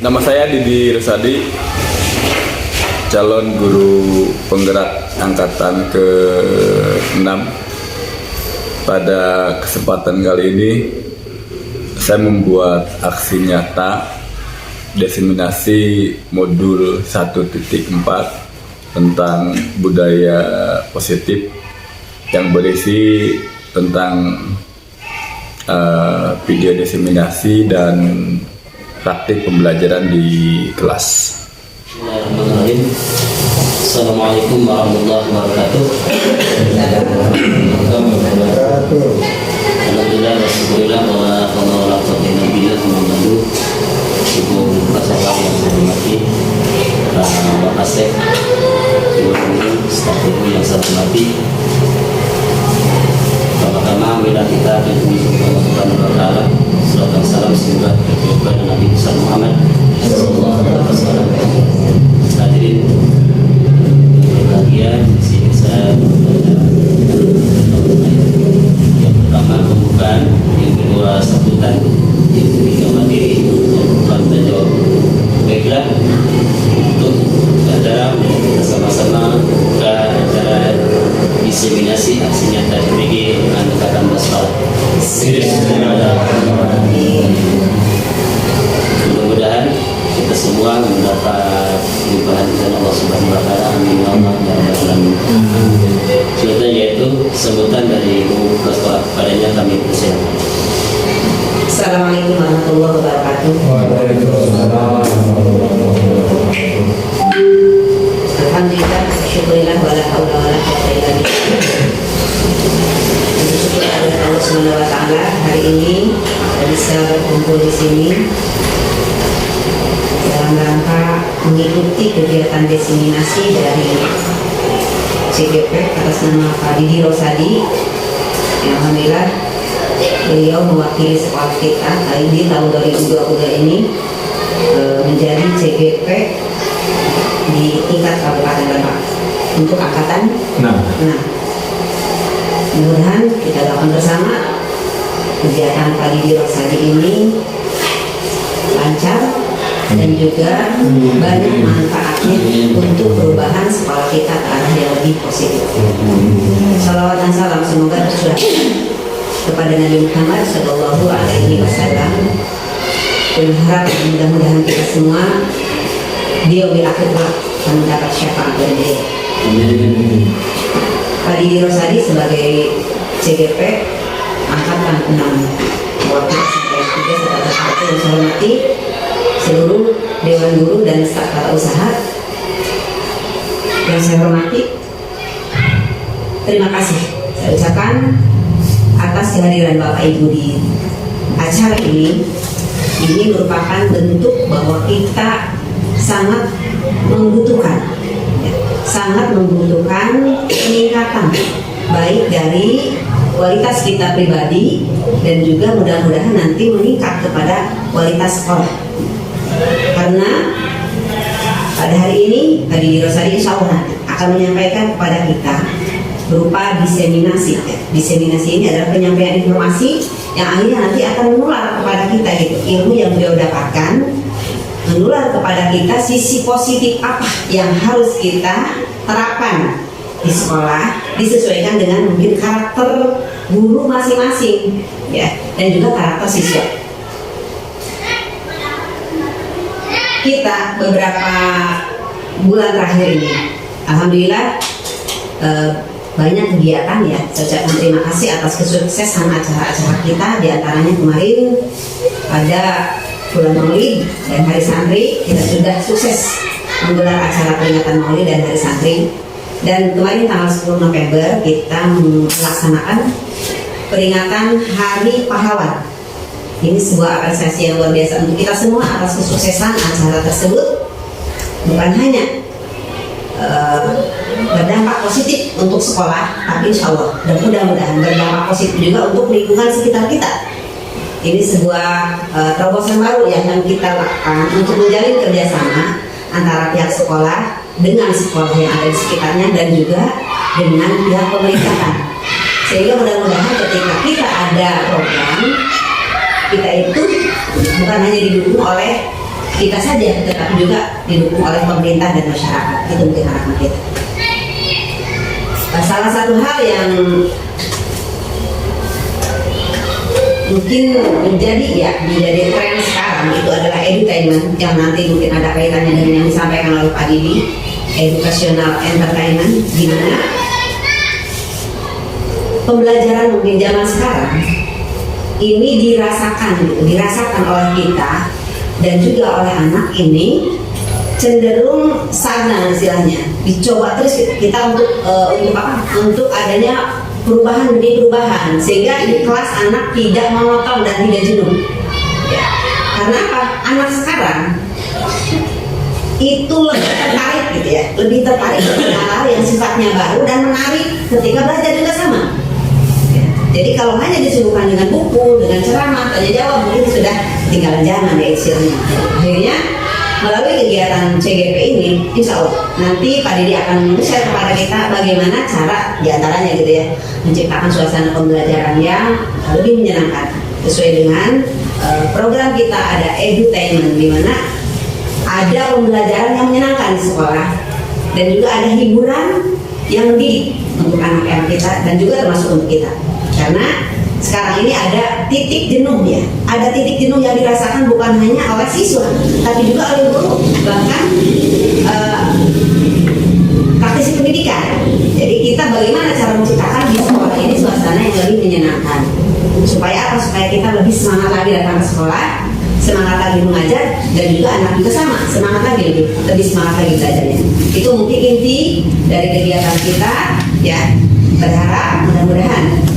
Nama saya Didi Rusadi, calon guru penggerak angkatan ke-6. Pada kesempatan kali ini, saya membuat aksi nyata diseminasi modul 1.4 tentang budaya positif yang berisi tentang video diseminasi dan praktik pembelajaran di kelas. Bismillahirrahmanirrahim. Assalamualaikum warahmatullahi wabarakatuh. Alhamdulillah, alhamdulillah, wala quwwata illa billah. Ibu Kasabah yang saya hormati, Pak Asep, Ibu Guru, staf guru yang saya hormati. Pertama, bila kita bersyukur kepada Allah Taala, salawat dan salam semoga kepada Nabi besar Muhammad sallallahu alaihi wasallam. Hadirin berbahagia, di sini saya yang pertama pembukaan, yang kedua sambutan, yang ketiga materi, yang keempat menjawab. Baiklah, untuk acara kita sama-sama buka acara diseminasi aksi nyata PBG Angkatan Basral. Mudah-mudahan kita semua mendapat limpahan dari Allah Subhanahu wa taala. Amin ya Allah ya rabbal alamin. Selanjutnya yaitu sambutan dari Ibu Ketua, padanya kami persilakan. Assalamualaikum warahmatullahi wabarakatuh. Alhamdulillah, syukurillah, wala haula wala quwwata illa billah. Bersyukur kepada Allah Subhanahu wa taala, hari ini kita bisa berkumpul di sini dalam rangka mengikuti kegiatan diseminasi dari CGP atas nama Pak Didi Rusadi. Alhamdulillah, beliau mewakili sekolah kita kali ini tahun 2022 ini menjadi CGP di tingkat Kabupaten Lebak untuk angkatan 6. Mudah-mudahan kita lakukan bersama kegiatan Pak Didi Rusadi ini lancar dan juga banyak manfaatnya untuk perubahan sekolah kita ke arah yang lebih positif. Salawat dan salam semoga tercurah kepada Nabi Muhammad Sallallahu Alaihi Wasallam. Berharap mudah-mudahan kita semua di akhir kelak akan mendapat syafaat dari dia. Pak Didi Rusadi sebagai CGP angkatan 6 mewakili sampai 3 serta satu yang saya hormati seluruh Dewan Guru dan staf tata usaha yang saya hormati. Terima kasih saya ucapkan atas kehadiran Bapak Ibu di acara ini. Ini merupakan bentuk bahwa kita sangat membutuhkan peningkatan baik dari kualitas kita pribadi dan juga mudah-mudahan nanti meningkat kepada kualitas sekolah. Karena pada hari ini Pak Didi Rusadi insya Allah akan menyampaikan kepada kita berupa diseminasi. Diseminasi ini adalah penyampaian informasi yang akhirnya nanti akan menular kepada kita gitu. Ilmu yang beliau dapatkan menular kepada kita sisi positif apa yang harus kita terapkan di sekolah disesuaikan dengan mungkin karakter guru masing-masing ya, dan juga karakter siswa. Kita beberapa bulan terakhir ini alhamdulillah banyak kegiatan ya. Saya ucapkan terima kasih atas kesuksesan acara-acara kita, diantaranya kemarin pada bulan Maulid dan Hari Santri kita sudah sukses menggelar acara peringatan Maulid dan Hari Santri. Dan kemarin tanggal 10 November kita melaksanakan peringatan Hari Pahlawan. Ini sebuah apresiasi yang luar biasa untuk kita semua atas kesuksesan acara tersebut. Bukan hanya berdampak positif untuk sekolah, tapi insya Allah dan mudah-mudahan berdampak positif juga untuk lingkungan sekitar kita. Ini sebuah terobosan baru yang kita lakukan untuk menjalin kerjasama antara pihak sekolah dengan sekolah yang ada di sekitarnya dan juga dengan pihak pemerintahan. Sehingga mudah-mudahan ketika kita ada program, kita itu bukan hanya didukung oleh kita saja, tetapi juga didukung oleh pemerintah dan masyarakat. Itu mungkin harapan kita. Salah satu hal yang mungkin menjadi tren sekarang itu adalah edutainment, yang nanti mungkin ada kaitannya dengan yang disampaikan oleh Pak Didi, educational entertainment, di mana pembelajaran mungkin zaman sekarang ini dirasakan oleh kita dan juga oleh anak ini cenderung stagnan istilahnya. Dicoba terus kita untuk adanya perubahan demi perubahan, sehingga di kelas anak tidak monoton dan tidak jenuh. Ya. Karena apa? Anak sekarang itu lebih tertarik dengan hal yang sifatnya baru dan menarik ketika belajar juga sama. Ya. Jadi kalau hanya disuguhkan dengan buku, dengan ceramah, tanya jawab, mungkin sudah ketinggalan zaman ya istilahnya. Akhirnya melalui kegiatan CGP ini, insya Allah nanti Pak Didi akan share kepada kita bagaimana cara diantaranya gitu ya, menciptakan suasana pembelajaran yang lebih menyenangkan sesuai dengan program kita. Ada edutainment, di mana ada pembelajaran yang menyenangkan di sekolah dan juga ada hiburan yang mendidik untuk anak-anak kita dan juga termasuk untuk kita. Karena sekarang ini ada titik jenuh ya, ada titik jenuh yang dirasakan bukan hanya oleh siswa, tapi juga oleh guru, bahkan praktisi pendidikan. Jadi kita bagaimana cara menciptakan di sekolah ini suasana yang lebih menyenangkan, supaya apa? Supaya kita lebih semangat lagi datang ke sekolah, semangat lagi mengajar, dan juga anak juga sama, semangat lagi lebih semangat lagi belajarnya. Itu mungkin inti dari kegiatan kita ya. Berharap mudah-mudahan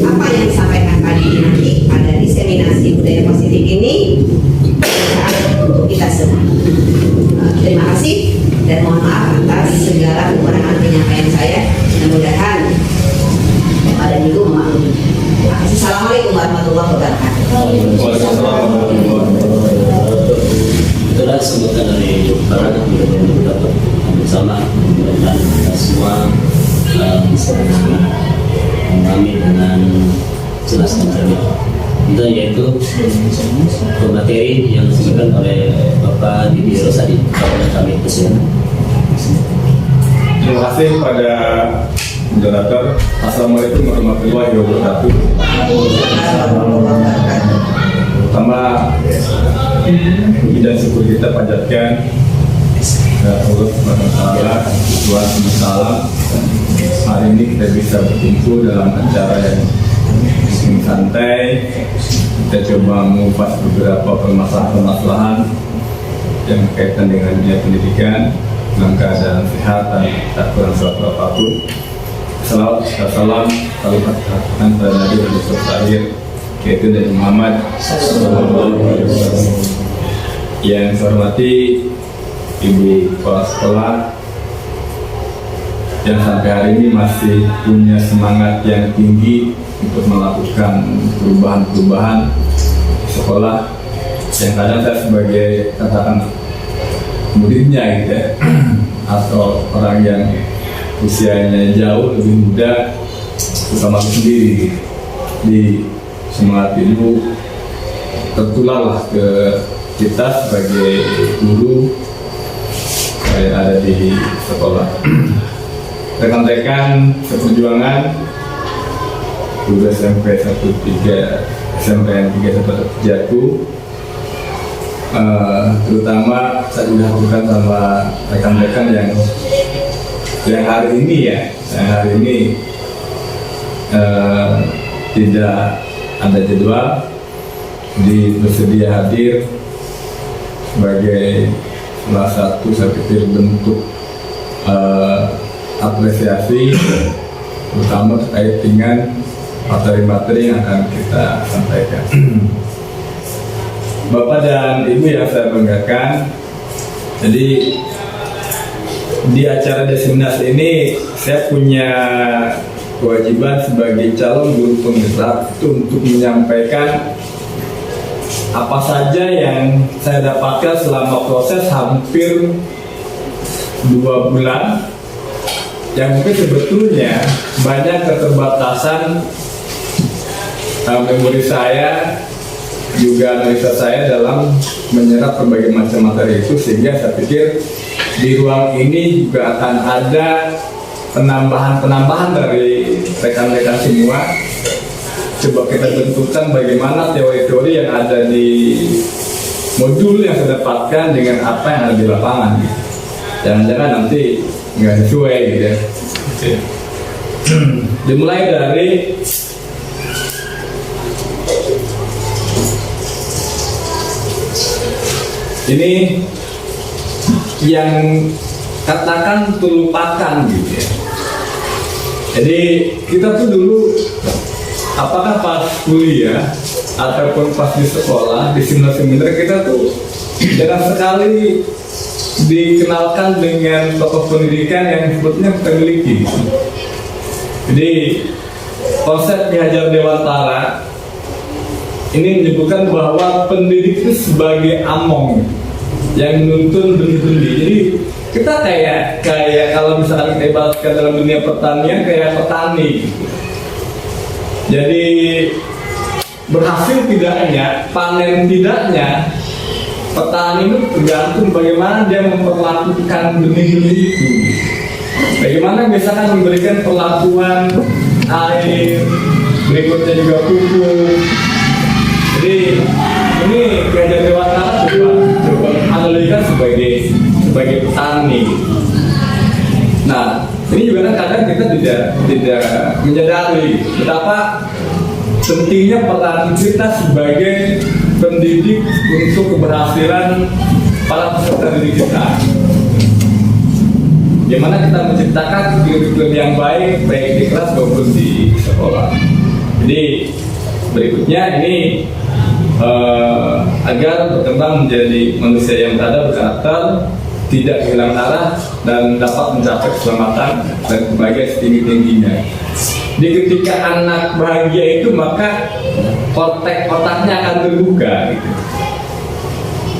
apa yang disampaikan Pak Didi nanti pada diseminasi budaya positif ini kita semua. Terima kasih dan mohon maaf atas segala kekurangan penyampaian saya. Mudah-mudahan Bapak dan Ibu memaklumi. Terima kasih. Assalamualaikum warahmatullahi wabarakatuh. Itulah sebutan dari para anak muda yang dapat bersama, mudah-mudahan kita semua bisa memahami dengan jelas dan cermat. Itu yaitu materi yang disampaikan oleh Bapak Didi Rosadi kepada kami presiden. Terima kasih pada moderator. Assalamualaikum warahmatullahi wabarakatuh. Pertama, puji dan syukur kita panjatkan Allah SWT, Tuhan Salam. Hari ini kita bisa berkumpul dalam acara yang santai. Kita coba mengupas beberapa permasalahan yang berkaitan dengan dunia pendidikan, dalam keadaan sehat dan tak kurang suatu apapun. Salam kalimat Nabi Rasul terakhir, yaitu dari Muhammad SAW. Yang saya hormati Ibu Kepala Sekolah yang sampai hari ini masih punya semangat yang tinggi untuk melakukan perubahan-perubahan di sekolah, yang kadang saya sebagai katakan muridnya gitu ya, atau orang yang usianya jauh lebih muda, terutama sendiri di semangat Ibu tertularlah ke kita sebagai guru yang ada di sekolah. Rekan-rekan seperjuangan guru SMP 13 SMPN 3 Jatuh, terutama saya sudah lakukan sama rekan-rekan yang hari ini tidak ada jadwal, bersedia hadir sebagai salah satu saya pikir bentuk apresiasi, terutama terkait dengan materi-materi yang akan kita sampaikan. Bapak dan Ibu yang saya banggakan, jadi di acara diseminasi ini saya punya kewajiban sebagai calon guru penggerak itu untuk menyampaikan apa saja yang saya dapatkan selama proses hampir 2 bulan, yang mungkin sebetulnya banyak keterbatasan memori saya juga analisa saya dalam menyerap berbagai macam materi itu, sehingga saya pikir di ruang ini juga akan ada penambahan dari rekan-rekan semua. Coba kita bentukkan bagaimana teori-teori yang ada di modul yang saya dapatkan dengan apa yang ada di lapangan. Jangan-jangan nanti nggak sesuai gitu ya. Dimulai dari ini yang katakan terlupakan gitu ya. Jadi kita tuh dulu apakah pas kuliah ataupun pas di sekolah di seminar-seminar kita tuh jarang sekali dikenalkan dengan tokoh pendidikan yang sebetulnya kita miliki. Jadi konsep Ki Hajar Dewantara ini menyebutkan bahwa pendidik itu sebagai among yang menuntun benih-benih. Jadi kita kayak kalau misalkan kita ibaratkan dalam dunia pertanian kayak petani. Jadi berhasil tidaknya, panen tidaknya, petani itu tergantung bagaimana dia memperlakukan benih-benih itu. Bagaimana misalkan memberikan perlakuan air, berikutnya juga pupuk. Jadi ini Ki Hajar Dewantara coba analikan sebagai petani. Nah, ini juga kadang kita tidak menyadari betapa pentingnya peran kita sebagai pendidik untuk keberhasilan para peserta didik kita. Bagaimana kita menciptakan kurikulum yang baik di kelas maupun di sekolah. Jadi berikutnya ini agar berkembang menjadi manusia yang beradab, berkarakter, tidak kehilangan arah, dan dapat mencapai keselamatan dan kebahagiaan setinggi-tingginya. Di ketika anak bahagia itu maka otaknya akan terbuka gitu.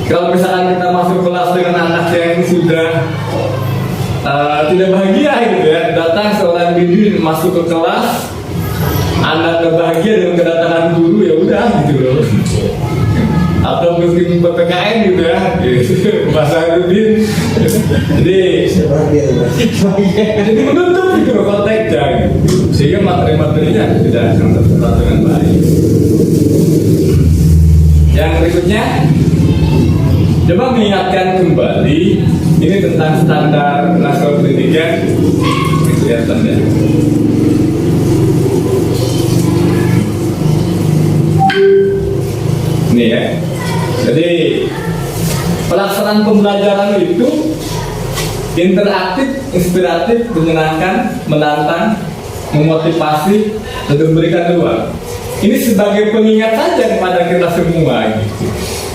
Kalau misalkan kita masuk kelas dengan anak yang sudah tidak bahagia gitu ya, datang seorang bimbing masuk ke kelas, anak bahagia dengan kedatangan guru, ya udah gitu loh. Atau mungkin PPKN gitu ya, bahasa Rudin. Jadi menutup gitu konteksnya gitu. Sehingga materi-materinya tidak akan terserap dengan baik. Yang berikutnya, coba mengingatkan kembali ini tentang standar nasional pendidikan. Ini kelihatan ya. Ini ya. Jadi pelaksanaan pembelajaran itu interaktif, inspiratif, menyenangkan, menantang, memotivasi, dan memberikan ruang. Ini sebagai pengingat saja kepada kita semua gitu.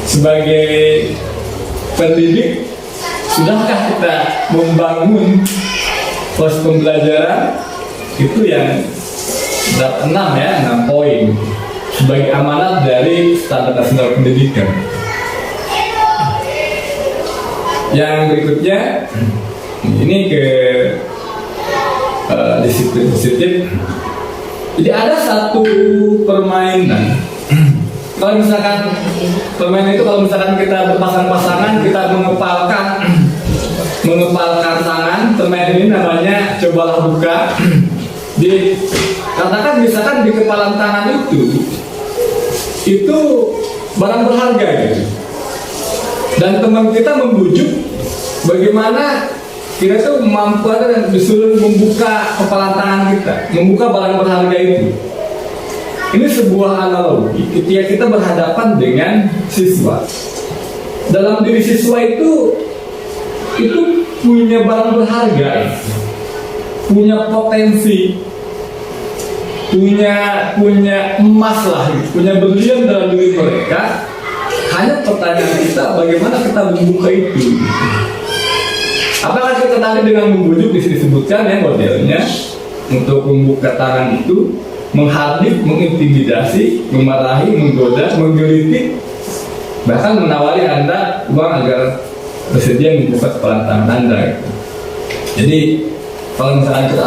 Sebagai pendidik, sudahkah kita membangun proses pembelajaran itu yang 6 poin sebagai amanat dari standar nasional pendidikan. Yang berikutnya ini ke disiplin positif. Jadi ada satu permainan. Kalau misalkan permainan itu, kalau misalkan kita berpasang-pasangan, kita mengepalkan tangan. Permainan ini namanya cobalah buka. Katakan misalkan di kepalan tangan itu barang berharga gitu. Dan teman kita membujuk bagaimana kita tuh mampu dan disuruh membuka kepalan tangan kita, membuka barang berharga itu. Ini sebuah analogi ketika kita berhadapan dengan siswa. Dalam diri siswa itu punya barang berharga, punya potensi, punya emas lah, punya berlian dalam diri mereka. Hanya pertanyaan kita, bagaimana kita membuka itu? Apakah kita tadi dengan membujuk disebutkan ya modelnya untuk membuka tangan itu, menghardik, mengintimidasi, memarahi, menggoda, menggelitik, bahkan menawari Anda uang agar bersedia membuka kepala tangan Anda. Jadi kalau misalnya kita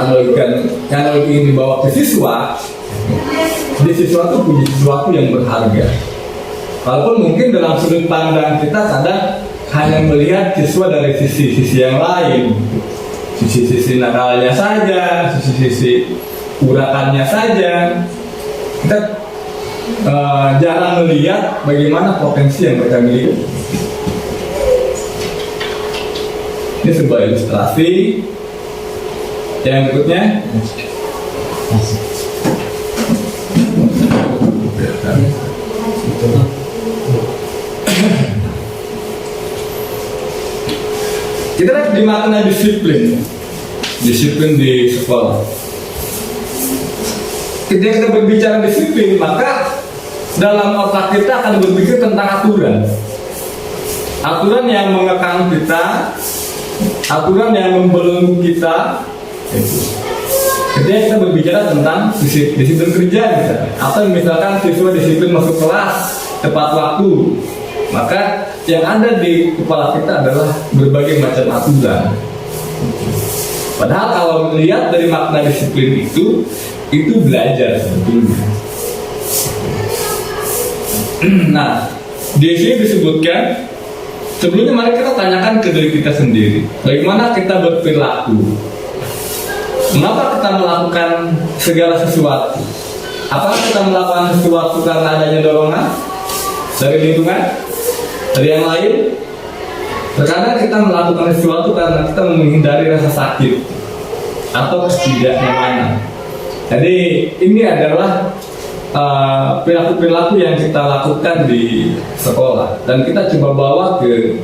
analogi ini dibawa ke siswa, di siswa itu punya sesuatu yang berharga. Walaupun mungkin dalam sudut pandang kita kadang hanya melihat siswa dari sisi-sisi yang lain, sisi-sisi nakalnya saja, sisi-sisi urakannya saja. Kita jarang melihat bagaimana potensi yang mereka miliki. Ini sebuah ilustrasi. Yang berikutnya, kita lihat di makna disiplin di sekolah. Ketika kita berbicara disiplin, maka dalam otak kita akan berpikir tentang aturan yang mengekang kita, aturan yang membelenggu kita. Ketika kita berbicara tentang disiplin kerja misalkan, atau misalkan siswa disiplin masuk kelas tepat waktu, maka yang ada di kepala kita adalah berbagai macam aturan. Padahal kalau melihat dari makna disiplin itu belajar sebetulnya. Nah, di sini disebutkan, sebelumnya mari kita tanyakan ke diri kita sendiri, bagaimana kita berperilaku. Mengapa kita melakukan segala sesuatu? Apakah kita melakukan sesuatu karena adanya dorongan dari lingkungan, dari yang lain? Terkadang kita melakukan sesuatu karena kita menghindari rasa sakit atau ketidaknyamanan. Jadi ini adalah perilaku-perilaku yang kita lakukan di sekolah dan kita coba bawa ke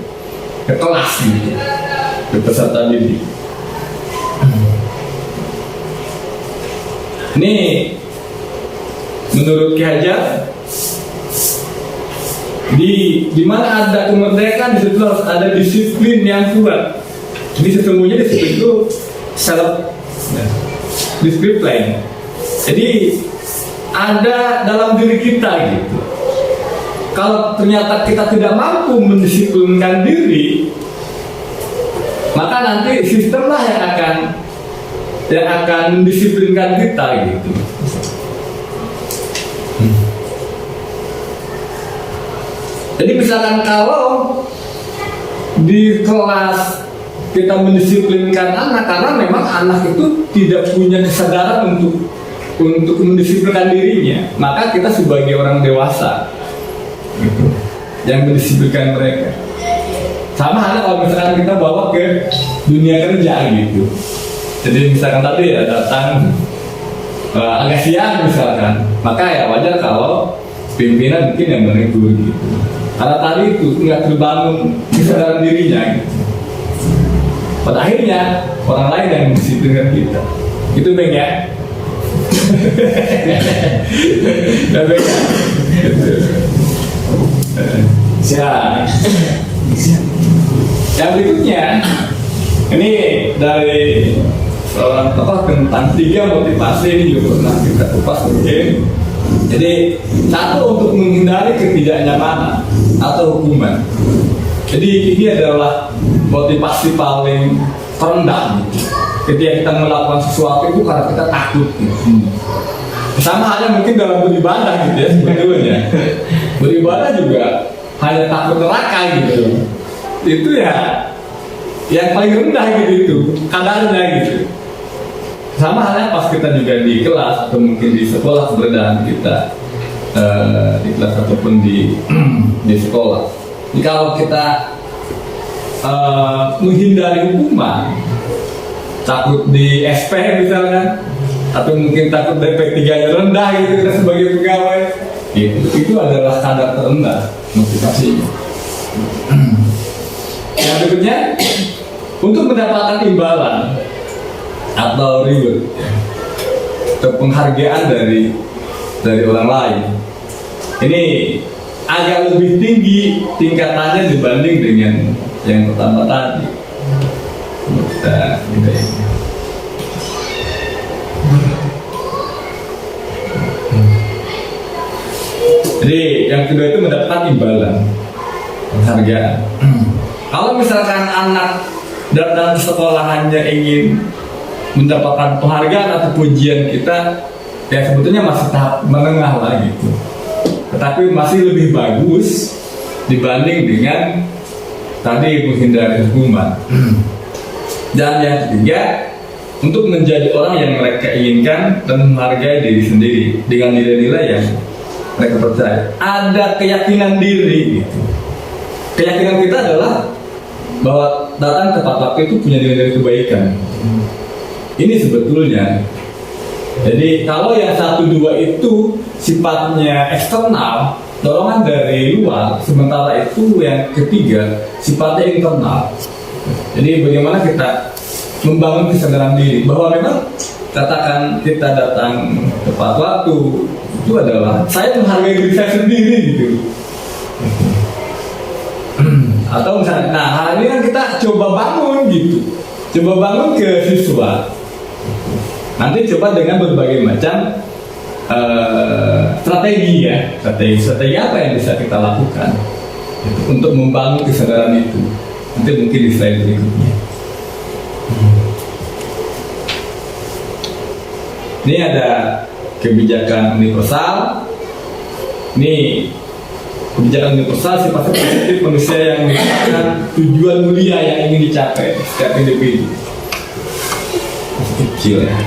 kelas gitu, ke peserta didik. Ini menurut Ki Hajar, di mana ada kemerdekaan, di situ harus ada disiplin yang kuat. Jadi sesungguhnya disiplin itu self discipline. Jadi ada dalam diri kita gitu. Kalau ternyata kita tidak mampu mendisiplinkan diri, maka nanti sistemlah yang akan mendisiplinkan kita gitu. Jadi misalkan kalau di kelas kita mendisiplinkan anak, karena memang anak itu tidak punya kesadaran untuk mendisiplinkan dirinya, maka kita sebagai orang dewasa gitu, yang mendisiplinkan mereka. Sama halnya kalau misalkan kita bawa ke dunia kerja gitu. Jadi misalkan tadi ya datang agak siang misalkan, maka ya wajar kalau pimpinan mungkin yang menegur gitu. Karena tadi itu nggak terbangun kesadaran dirinya gitu. Pada akhirnya orang lain yang mendisiplinkan kita. Itu Bang ya. Dan Bang ya. Siap. Yang berikutnya ini dari seorang tokoh tentang 3 motivasi, ini juga pernah kita kupas mungkin. Jadi satu, untuk menghindari ketidaknyamanan atau hukuman. Jadi ini adalah motivasi paling rendah gitu. Ketika kita melakukan sesuatu itu karena kita takut gitu. Sama halnya mungkin dalam beribadah gitu ya sebetulnya. Beribadah juga hanya takut neraka gitu. Itu ya yang paling rendah gitu itu kadarnya gitu. Sama halnya pas kita juga di kelas atau mungkin di sekolah keberadaan kita, di kelas ataupun di sekolah. Jadi kalau kita menghindari hukuman, takut di SP misalnya, atau mungkin takut DP3-nya rendah gitu kita sebagai pegawai, itu adalah kadar terendah motivasinya. Yang berikutnya, untuk mendapatkan imbalan atau reward atau penghargaan dari orang lain, ini agak lebih tinggi tingkatannya dibanding dengan yang pertama tadi. Jadi yang kedua itu mendapatkan imbalan, penghargaan. Kalau misalkan anak datang ke sekolah hanya ingin mendapatkan penghargaan atau pujian kita, ya sebetulnya masih tahap menengah lah gitu. tetapi masih lebih bagus dibanding dengan tadi menghindari hukuman. Dan yang ketiga, untuk menjadi orang yang mereka inginkan dan menghargai diri sendiri dengan nilai-nilai yang mereka percaya. Ada keyakinan diri gitu. Keyakinan kita adalah bahwa datang tepat waktu itu punya nilai-nilai kebaikan. Ini sebetulnya. Jadi kalau yang 1, 2 itu sifatnya eksternal, dorongan dari luar, sementara itu yang ketiga sifatnya internal. Jadi bagaimana kita membangun kesadaran diri bahwa memang katakan kita datang tepat waktu itu adalah saya menghargai diri saya sendiri gitu. Atau misalnya, nah hari ini kan kita coba bangun gitu, coba bangun ke siswa. Nanti coba dengan berbagai macam strategi ya, strategi apa yang bisa kita lakukan untuk membangun kesadaran itu. Nanti mungkin di slide berikutnya. Ini ada kebijakan universal. Ini kebijakan universal sifatnya positif manusia yang merupakan tujuan mulia yang ingin dicapai setiap individu. Masih kecil ya.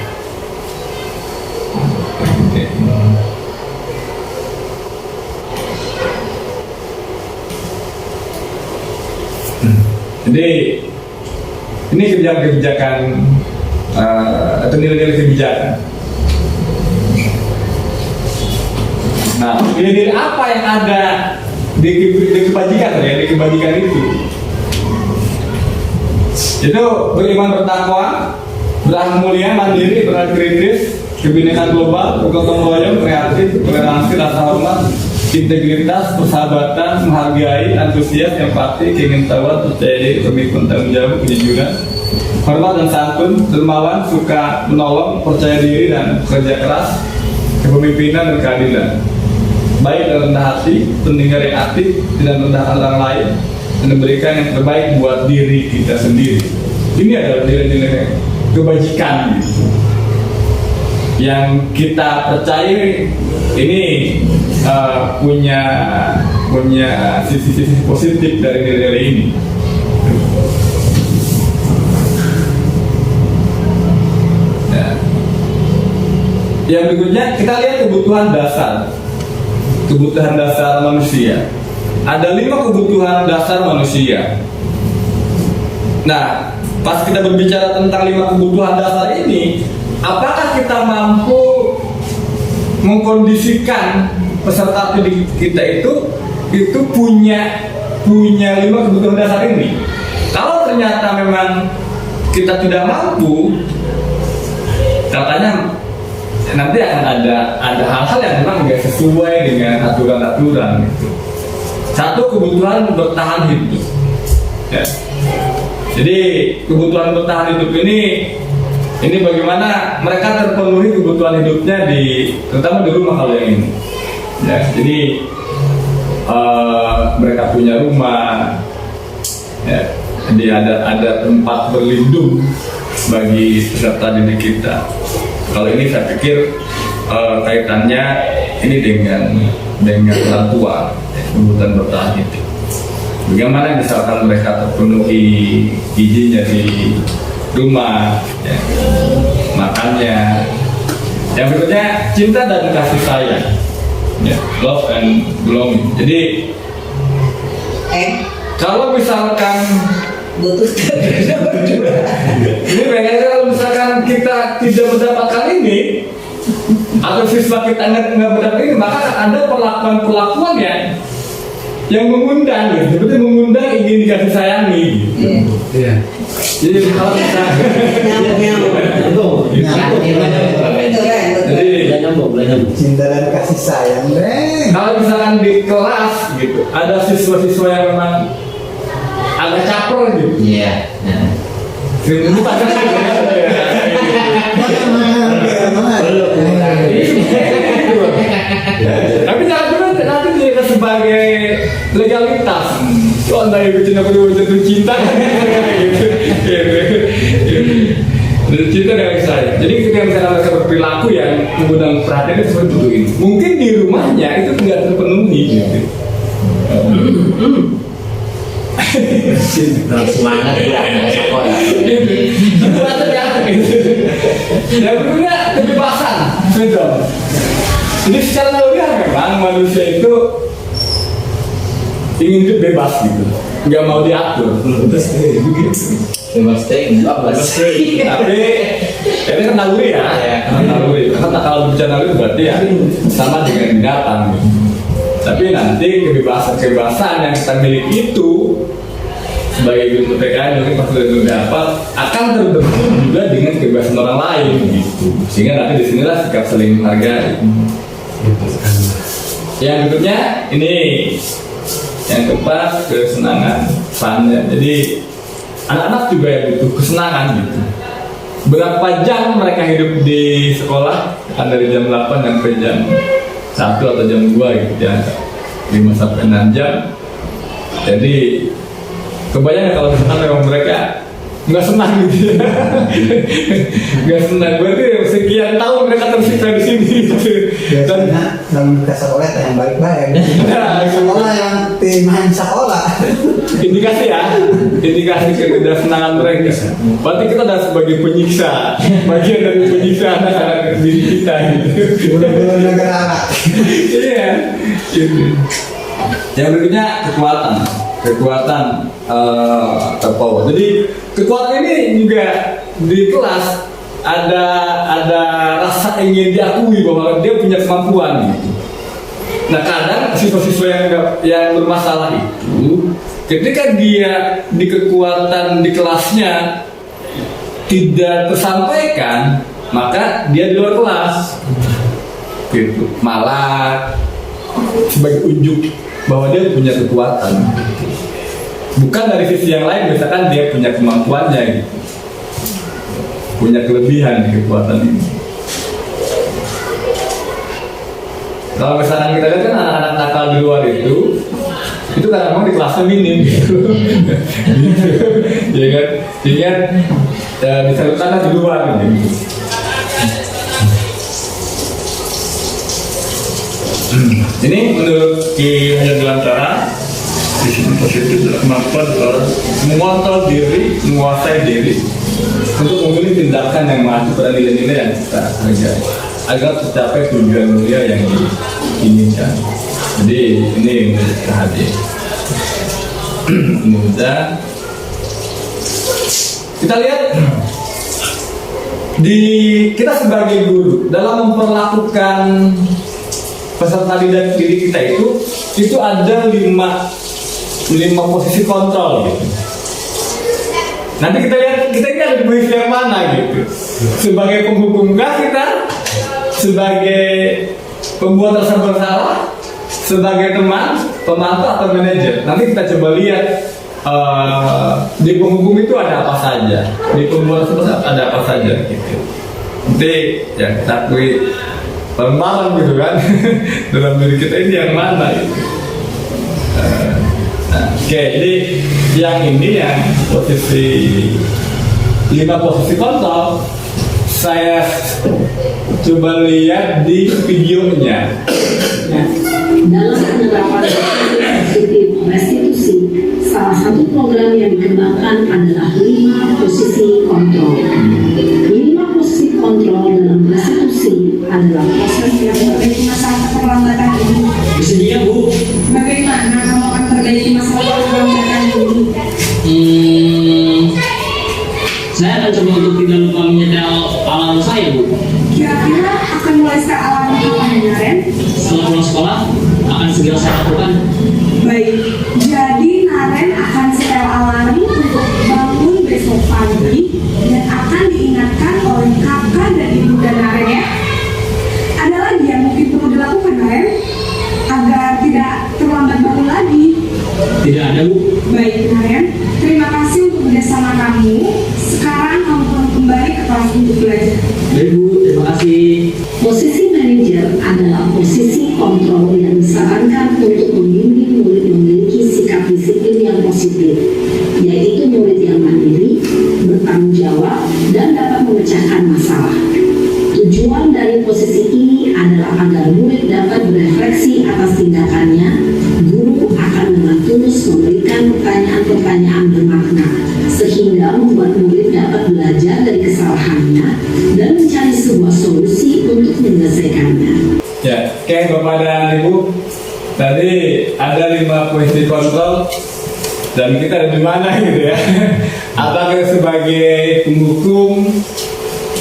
Jadi ini kebijakan-kebijakan atau nilai-nilai kebijakan. Nah, nilai-nilai apa yang ada di kebajikan ya, di kebajikan itu? Itu beriman bertakwa, berakhlak mulia, mandiri, berintegritas, kebinekaan global, bergotong royong, kreatif, toleransi, rasa hormat, integritas, persahabatan, menghargai, antusias, empati, keingintahuan, percaya diri, pemikul, tanggung jawab, kejujuran, hormat dan santun, dermawan, suka menolong, percaya diri dan kerja keras, kepemimpinan dan keadilan, baik dan rendah hati, pendengar yang aktif, tidak merendahkan orang lain, dan memberikan yang terbaik buat diri kita sendiri. Ini adalah nilai-nilai kebajikan gitu, yang kita percaya ini punya sisi-sisi positif dari nilai-nilai ini. Nah, yang berikutnya kita lihat kebutuhan dasar manusia. Ada 5 kebutuhan dasar manusia. Nah, pas kita berbicara tentang 5 kebutuhan dasar ini, apakah kita mampu mengkondisikan peserta didik kita itu punya 5 kebutuhan dasar ini? Kalau ternyata memang kita tidak mampu, katanya nanti akan ada hal-hal yang memang nggak sesuai dengan aturan-aturan gitu. Satu, kebutuhan bertahan hidup ya. Jadi kebutuhan bertahan hidup ini bagaimana mereka terpenuhi kebutuhan hidupnya terutama di rumah kalau yang ini ya. Jadi mereka punya rumah ya. Jadi ada tempat berlindung bagi peserta didik kita. Kalau ini saya pikir kaitannya ini dengan orang tua, kebutuhan bertahan itu. Bagaimana misalkan mereka terpenuhi gizinya di rumah, ya, makannya. Yang berikutnya cinta dan kasih sayang, ya, love and belonging. Jadi kalau misalkan butuh ini pengennya kalau misalkan kita tidak mendapatkan ini atau siswa kita nggak mendapat ini, maka ada perlakuan yang mengundang gitu, seperti mengundang ingin dikasih sayangi gitu. Iya. Jadi kalau kita Cinta dan kasih sayang, deh. kalau misalkan di kelas gitu ada siswa-siswa yang memang agak caper gitu. Iya. Itu pasti tapi jangan juga nanti dilihat sebagai legalitas. Kok anda yang cinta jatuh cinta gitu. Cinta dengan saya. Jadi ketika misalnya mereka berperilaku yang mengundang perhatian itu seperti itu, mungkin di rumahnya itu nggak terpenuhi gitu. Semangat ya sekolah. Itu ada gitu. Yang kedua kebebasan, betul. Jadi secara naluriah memang manusia itu ingin hidup bebas gitu, nggak mau diatur. Terus begitu. Bebas Tapi ini kan naluri ya, naluri. Karena kalau bicara naluri berarti ya sama dengan binatang. Gitu. Tapi nanti kebebasan yang kita miliki itu sebagai guru PKN mungkin pas sudah dapat akan terbentuk juga dengan kebebasan orang lain gitu. Sehingga nanti disinilah sikap saling menghargai. Yang berikutnya ini yang keempat, kesenangan, fun ya. Jadi anak-anak juga yang butuh kesenangan gitu. Berapa jam mereka hidup di sekolah? Kan dari jam 8 sampai jam 1 atau jam 2 gitu ya, 5 sampai 6 jam. Jadi kebayang kalau misalkan memang mereka nggak senang gitu ya. Nggak senang, berarti sekian tahun mereka tersiksa di sini gitu. Dan Biasanya ke sekolah yang baik-baik. Sekolah yang main sekolah. indikasi ya, indikasi ketidaksenangan mereka. Berarti kita adalah sebagai penyiksa, bagian dari penyiksa anak-anak diri kita gitu. Bulan negara anak. Iya, gitu. Yang berikutnya kekuatan terpower. Jadi kekuatan ini juga di kelas ada rasa ingin diakui bahwa dia punya kemampuan gitu. Nah kadang siswa-siswa yang bermasalah itu ketika dia di kekuatan di kelasnya tidak tersampaikan, maka dia di luar kelas gitu, malah sebagai unjuk bahwa dia punya kekuatan, bukan dari sisi yang lain, misalkan dia punya kemampuannya gitu, punya kelebihan di kekuatan ini. Kalau misalkan kita lihat kan anak-anak nakal di luar itu kadang-kadang di kelasnya minim gitu. Ya kan, sehingga disalurkan di luar gitu. Ini menurut Ki Hajar Dewantara, disiplin positif adalah kemampuan seorang mengontrol diri, menguasai diri untuk memilih tindakan yang mengacu pada nilai-nilai yang kita hargai agar tercapai tujuan mulia yang diinginkan. Jadi ini menurut KHD. Ini bisa kita lihat kita sebagai guru dalam memperlakukan peserta didik kita itu ada 5 posisi kontrol gitu. Nanti kita lihat kita ini ada posisi yang mana gitu. Sebagai penghukumkah kita, sebagai pembuat rasa bersalah, sebagai teman, pemantau atau manajer. Nanti kita coba lihat di penghukum itu ada apa saja, di pembuat rasa bersalah ada apa saja gitu. Nanti ya kita akui malam gitu kan. Dalam diri kita ini yang mana gitu. Oke, jadi yang ini yang posisi 5 posisi kontrol saya coba lihat di videonya. Dalam penerapan positif restitusi, salah satu program yang dikembangkan adalah 5 posisi kontrol. 5 posisi kontrol dalam restitusi adalah proses yang memperbaiki masalah keterlambatan ini. Bersedia Bu? Bagaimana kamu akan memperbaiki masalah keterlambatan ini? Saya akan coba untuk tidak lupa menyetel alarm saya Bu. Kira-kira akan mulai setelah alarm kapan, Ren? Setelah pulang sekolah akan segera saya lakukan. Baik, jadi Naren akan setel alarm untuk bangun besok pagi dan akan diingatkan oleh kakak dan ibu dan Naren ya. Ada lagi yang mungkin perlu dilakukan Naren agar tidak terlambat bangun lagi. Tidak ada Bu. Baik Naren, terima kasih untuk kerjasama kamu. Sekarang kamu pun kembali ke kelas untuk belajar. Baik Bu, terima kasih. Posisi manajer adalah posisi kontrol yang disarankan untuk membimbing murid memiliki sikap disiplin yang positif, yaitu murid yang mandiri, bertanggung jawab, dan dapat memecahkan masalah. dari posisi ini adalah agar murid dapat berefleksi atas tindakannya. Guru akan dengan tulus memberikan pertanyaan-pertanyaan bermakna sehingga membuat murid dapat belajar dari kesalahannya dan mencari sebuah solusi untuk menyelesaikannya. Ya, oke Bapak dan Ibu, tadi ada 5 posisi kontrol dan kita ada di mana gitu ya? Apakah kita sebagai penghukum,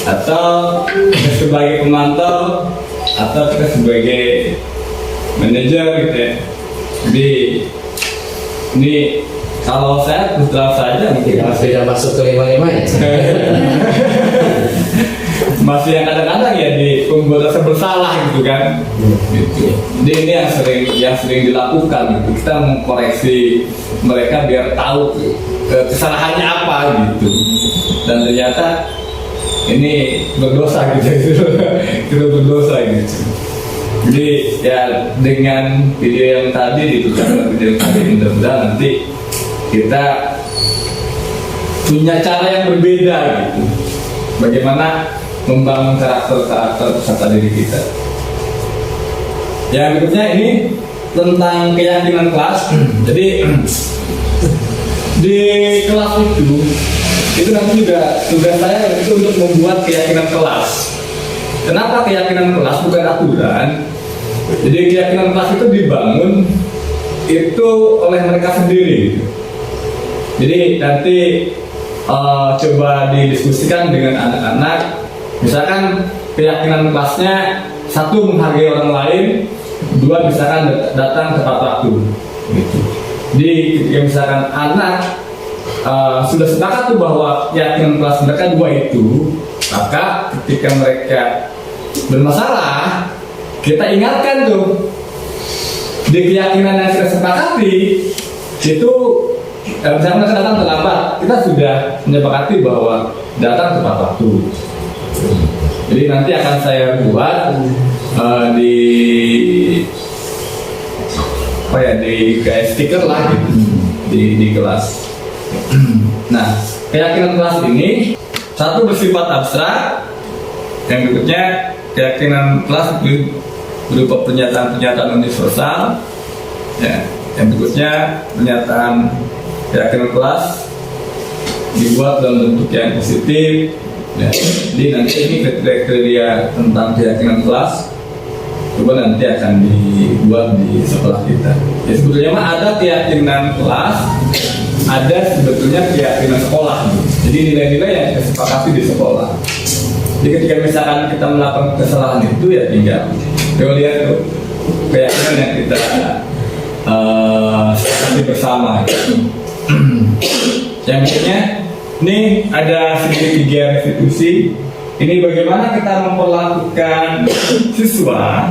atau kita sebagai pemantau, atau kita sebagai manajer gitu ya? Jadi ini kalau saya terus terang saja mungkin Masih tidak masuk ke 5-5 ya? masih yang kadang-kadang ya di pembuat rasa bersalah gitu kan. Gitu. Jadi ini yang sering dilakukan gitu. Kita mengkoreksi mereka biar tahu kesalahannya apa gitu. Dan ternyata ini berdosa gitu. Kita berdosa gitu. Jadi ya dengan video yang tadi ditukar video yang tadi, mudah-mudahan nanti kita punya cara yang berbeda gitu. Bagaimana membangun karakter peserta didik kita. Yang berikutnya ini tentang keyakinan kelas. Jadi di kelas itu nanti juga tugas saya itu untuk membuat keyakinan kelas. Kenapa keyakinan kelas bukan aturan? Jadi keyakinan kelas itu dibangun itu oleh mereka sendiri. Jadi nanti coba didiskusikan dengan anak-anak. Misalkan keyakinan kelasnya 1 menghargai orang lain, 2 misalkan datang tepat waktu. Gitu. Jadi ketika misalkan anak sudah sepakat tuh bahwa keyakinan kelas mereka 2 itu, maka ketika mereka bermasalah, kita ingatkan tuh di keyakinan yang kita sepakati itu. Misalnya mereka datang terlambat, kita sudah menyepakati bahwa datang tepat waktu. Jadi nanti akan saya buat di kayak stiker lah gitu, di kelas. Nah, keyakinan kelas ini 1 bersifat abstrak, yang berikutnya keyakinan kelas berupa pernyataan-pernyataan universal, ya. Yang berikutnya pernyataan keyakinan kelas dibuat dalam bentuk yang positif. Ya. Jadi nanti ini kriteria tentang keyakinan kelas coba nanti akan dibuat di sekolah kita. Ya sebetulnya mah ada keyakinan kelas, ada sebetulnya keyakinan sekolah. Jadi nilai-nilai yang kita sepakati di sekolah. Jadi ketika misalkan kita melakukan kesalahan itu ya tinggal lihat tuh keyakinan yang kita sepakati bersama. Yang berikutnya ini ada segitiga restitusi. Ini bagaimana kita memperlakukan siswa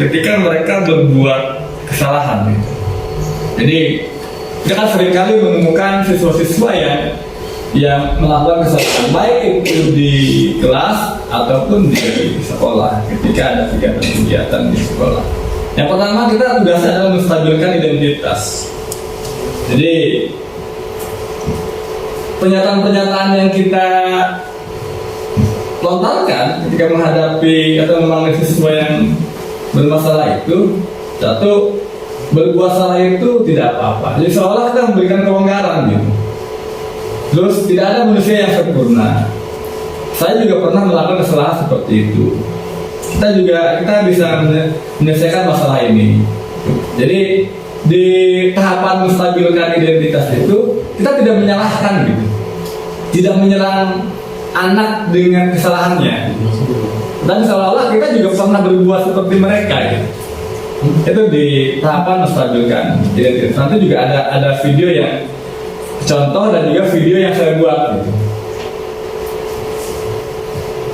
ketika mereka berbuat kesalahan. Jadi kita kan seringkali menemukan siswa-siswa yang melakukan kesalahan baik itu di kelas ataupun di sekolah ketika ada kegiatan di sekolah. Yang pertama kita tugasnya adalah menstabilkan identitas. Jadi pernyataan-pernyataan yang kita lontarkan ketika menghadapi atau memanggil siswa yang bermasalah itu, 1, berbuat salah itu tidak apa-apa. Jadi seolah kita memberikan kelonggaran gitu. Terus tidak ada manusia yang sempurna. Saya juga pernah melakukan kesalahan seperti itu. Kita bisa menyelesaikan masalah ini. Jadi di tahapan menstabilkan identitas itu kita tidak menyalahkan gitu, tidak menyerang anak dengan kesalahannya, dan seolah-olah kita juga pernah berbuat seperti mereka gitu. Itu di tahapan menstabilkan identitas. Nanti juga ada video yang contoh dan juga video yang saya buat gitu.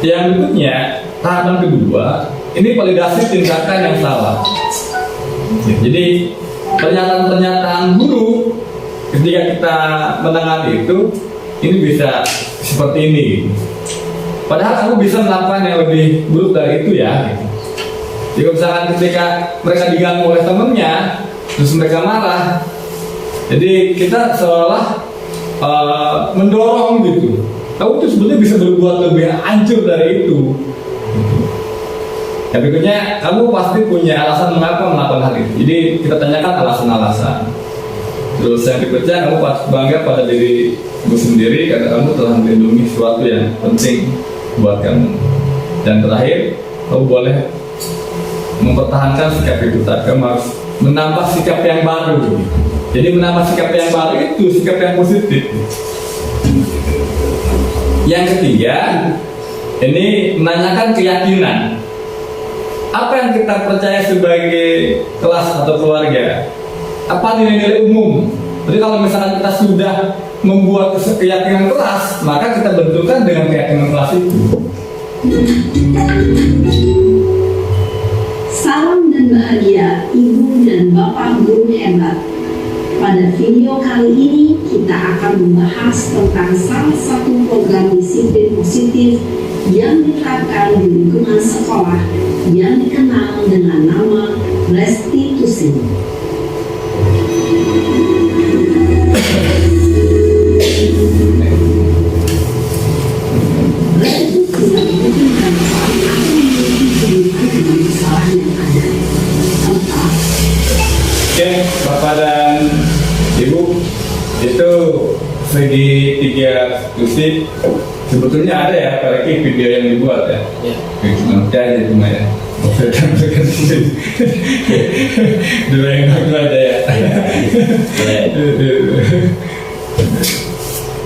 Yang berikutnya tahapan kedua ini validasi tindakan yang salah. Jadi pernyataan-pernyataan guru ketika kita menangani itu ini bisa seperti ini. Padahal kamu bisa melakukan yang lebih buruk dari itu ya. Jadi misalkan ketika mereka diganggu oleh temennya, terus mereka marah, jadi kita seolah mendorong gitu. Kamu tuh sebenarnya bisa berbuat lebih hancur dari itu. Yang berikutnya, kamu pasti punya alasan mengapa melakukan hal itu. Jadi kita tanyakan alasan-alasan. Terus yang berikutnya, kamu pasti bangga pada dirimu sendiri karena kamu telah melindungi sesuatu yang penting buat kamu. Dan terakhir, kamu boleh mempertahankan sikap itu. Kamu harus menambah sikap yang baru. Jadi menambah sikap yang baru itu sikap yang positif. Yang ketiga, ini menanyakan keyakinan. Apa yang kita percaya sebagai kelas atau keluarga? Apa nilai-nilai umum? Jadi kalau misalkan kita sudah membuat keyakinan kelas, maka kita bentukkan dengan keyakinan kelas itu. Salam dan bahagia Ibu dan Bapak Guru hebat. Pada video kali ini kita akan membahas tentang salah satu program disiplin positif yang diterapkan di lingkungan sekolah yang dikenal dengan nama restitusi. Restitusi memungkinkan seorang akan memiliki kehidupan dengan kesalahan yang ada. Contoh, Oke, Bapak dan Ibu, itu segitiga restitusi sebetulnya ada ya, apalagi video yang dibuat ya. Nanti aja cuma ya. Dua yang aku ada ya.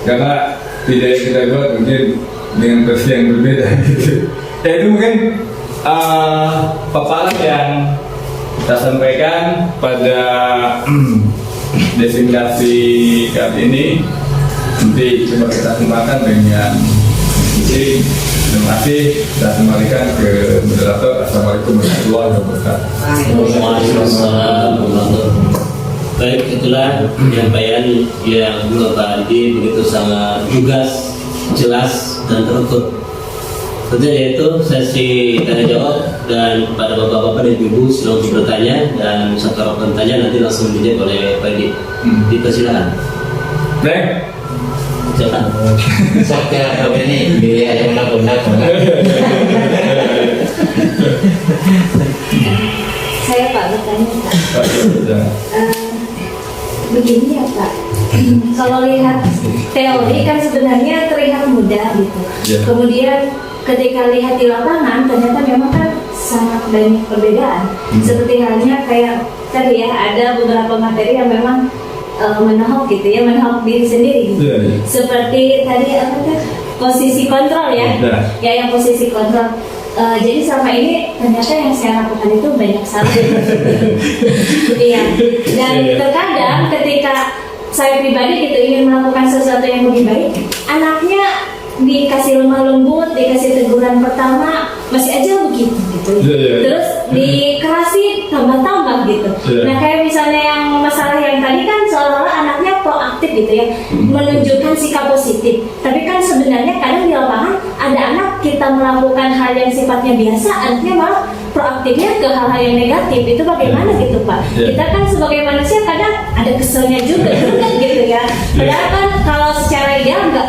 Karena video yang kita buat mungkin dengan versi yang berbeda gitu. Ya itu mungkin paparan yang kita sampaikan pada diseminasi kali ini. Nanti coba kita kembangkan dengan diskusi. Terima kasih. Kita kembalikan ke moderator. Assalamualaikum warahmatullahi wabarakatuh. Waalaikumsalam warahmatullahi wabarakatuh. Baik, itulah penyampaian yang Bapak Adi begitu sangat lugas, jelas dan terukur. Tentunya yaitu sesi tanya jawab, dan pada bapak-bapak dan ibu silahkan bertanya, dan setelah bertanya nanti langsung dijawab oleh Pak Edi. Dipersilakan. Baik. Silakan. Saya apa ini biaya yang undang-undang. Saya Pak bertanya Pak. Begini ya Pak, kalau lihat teori kan sebenarnya terlihat mudah gitu. Yeah. Kemudian ketika lihat di lapangan ternyata memang kan sangat banyak perbedaan. Seperti halnya kayak tadi ya, ada beberapa materi yang memang menohok gitu ya, menohok diri sendiri gitu. Yeah. Seperti tadi apa tuh, posisi kontrol ya, ya yang posisi kontrol. Jadi selama ini ternyata yang saya lakukan itu banyak salah. Iya. Dan terkadang ketika saya pribadi gitu ingin melakukan sesuatu yang lebih baik, anaknya dikasih lemah lembut, dikasih teguran pertama masih aja begitu gitu. Terus dikerasi tambah-tambah gitu. Nah kayak misalnya yang masalah yang tadi kan seolah-olah anaknya proaktif gitu ya, menunjukkan sikap positif. Tapi kan sebenarnya kadang di lapangan ada anak kita melakukan hal yang sifatnya biasa, anaknya malah proaktifnya ke hal-hal yang negatif. Itu bagaimana gitu Pak? Kita kan sebagai manusia kadang ada keselnya juga gitu ya. Padahal kan kalau secara ideal nggak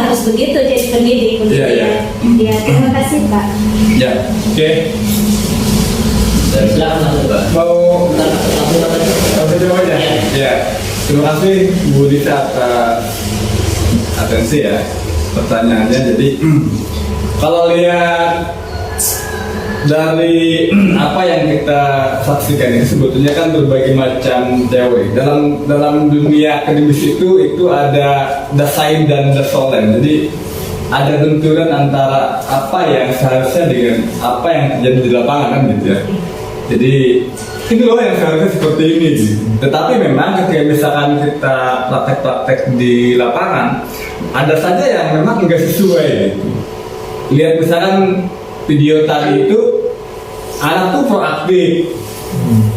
harus begitu jadi pendidik begitu ya. Ya terima kasih Pak. Ya, oke. Silakan Pak. Mau jawab aja? Ya. Terima kasih Bu Dita atas atensi ya pertanyaannya. Jadi kalau lihat dari apa yang kita saksikan ini sebetulnya kan berbagai macam teori dalam dunia akademis itu ada the science dan the solen. Jadi ada benturan antara apa yang seharusnya dengan apa yang terjadi di lapangan kan gitu ya. Jadi ini loh yang seharusnya seperti ini gitu. Tetapi memang ketika misalkan kita praktek-praktek di lapangan, ada saja yang memang nggak sesuai gitu. Lihat misalkan video tadi itu anak tuh proaktif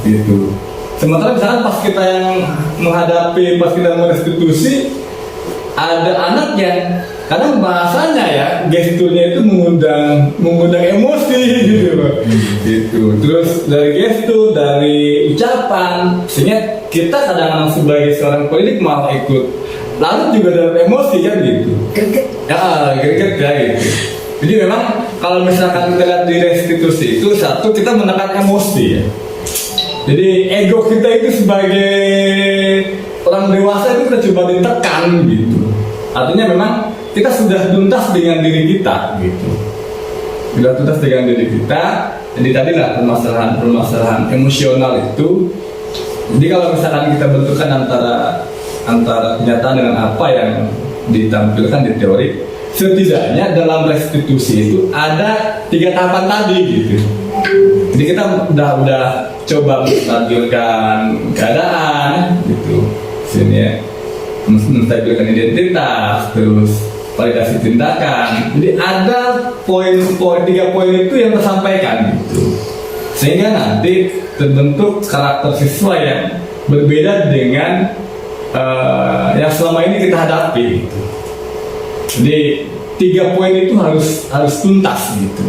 gitu. Sementara misalkan pas kita yang menghadapi, pas kita merestitusi, ada anak yang kadang bahasanya ya, gesturnya itu mengundang emosi gitu loh. Gitu. Terus dari gestur, dari ucapan, sehingga kita kadang-kadang sebagai seorang politik malah ikut larut juga dalam emosi kan gitu. Greget ya gitu. Jadi memang kalau misalkan kita lihat di restitusi itu satu kita menekan emosi ya. Jadi ego kita itu sebagai orang dewasa itu kita coba ditekan gitu. Artinya memang kita sudah tuntas dengan diri kita gitu. Sudah tuntas dengan diri kita. Jadi tadi lah permasalahan emosional itu. Jadi kalau misalkan kita bentukkan antara kenyataan dengan apa yang ditampilkan di teori, setidaknya dalam restitusi itu ada 3 tahapan tadi gitu. Jadi kita udah coba menstabilkan keadaan gitu, sini ya, menstabilkan identitas, terus validasi tindakan. Jadi ada 3 poin itu yang tersampaikan gitu, sehingga nanti terbentuk karakter siswa yang berbeda dengan yang selama ini kita hadapi gitu. Jadi 3 poin itu harus tuntas gitu.